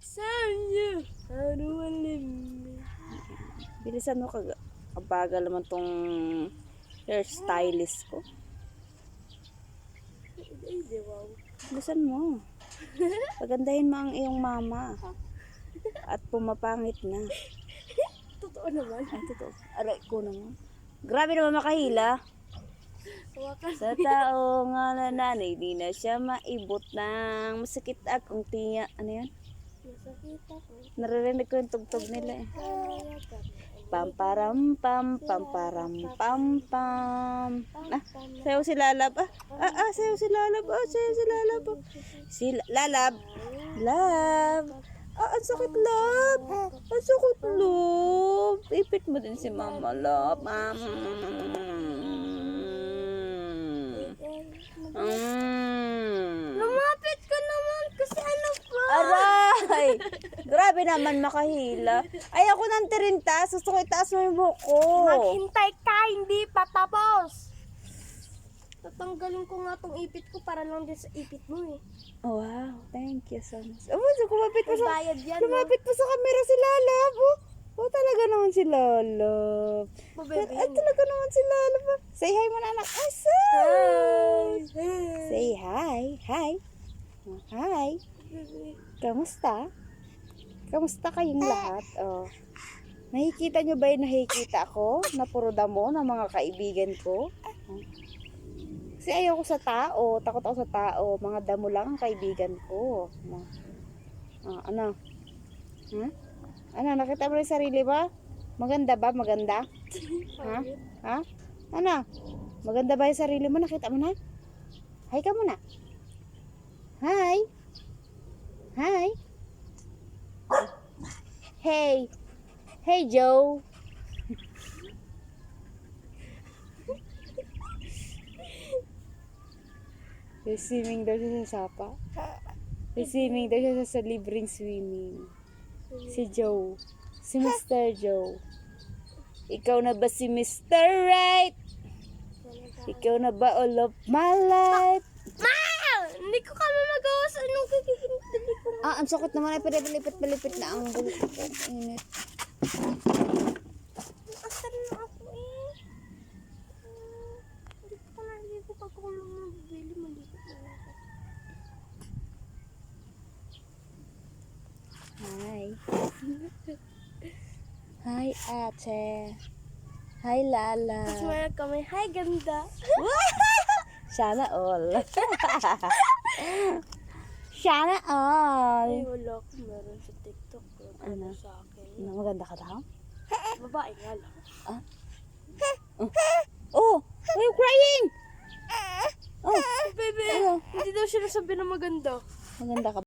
Sanya, ano walim. Bilisan mo, kabagal naman tong hairstylist ko. Ay, di wow. Bilisan mo. Pagandahin mo ang iyong mama. At pumapangit na. Totoo naman. Ay, totoo. Aray ko naman. Grabe naman makahila. Hawakan. Sa tao nga na nanay, di na siya maibot ng masakit akong tiya. Ano yan? Masakit ako. Naririnig ko yung tugtog nila eh. Hawakan. Pamparam pam pamparam pam pam. Ah, sayaw si Lalab. Sayaw si Lalab. Sayaw si Lalab. Si Lalab. Lab. Ang sakit, Lab. Ang sakit, Lab. Ipit mo din si Mama, Lab. Lumapit ka naman kasi ano pa? Aray! Grabe naman makahila. Ay, ako nang tirintas. Gusto ko itaas mo yung buhok ko. Maghintay ka, hindi pa tapos. Tatanggalin ko nga tong ipit ko para lang din sa ipit mo eh. Oh, wow. Thank you so much. Oh, kumapit pa sa... Bayad yan, Lumapit pa sa camera si Lalab. Oh, talaga naman si Lalab. no? Baby. Ay, talaga naman si Lalab. Say hi mo na, anak. Say hi. Hi. Hi. Kamusta? Kamusta kayong lahat? Oh. Nakikita nyo ba yung nakikita ko na puro damo ng mga kaibigan ko? Oh. Kasi ayoko sa tao. Takot ako sa tao. Mga damo lang ang kaibigan ko. Ano? Huh? Ano? Nakita mo rin sarili ba? Maganda ba? Maganda? Ha? Ha? Ano? Maganda ba yung sarili mo? Nakita mo na? Hi ka muna. Hi. Hi. Hey. Hey, Joe. Swimming daw siya sa sapa. Swimming daw siya sa libreng swimming. Si Joe. Si Mr. Joe. Ikaw na ba si Mr. Right? Ikaw na ba all of my life? Ma! Hindi ko kami magawa sa anong kikikintili ko. Ang sakit naman ay palipit na ang buhok ko. Init. Asan na ako eh? Hindi ko naligo pag ako lumabili. Maligo na ako. Hi. Hi, ate. Hi, Lala. Tapos meron kami, hi ganda. Sana all. Sana all. Ay, wala ko meron sa TikTok. Ano? Sa akin. Maganda ka daw? Babae nga lang. Oh, why are you crying? Oh, Baby, ano? hindi daw siya nasabi na maganda. Maganda ka.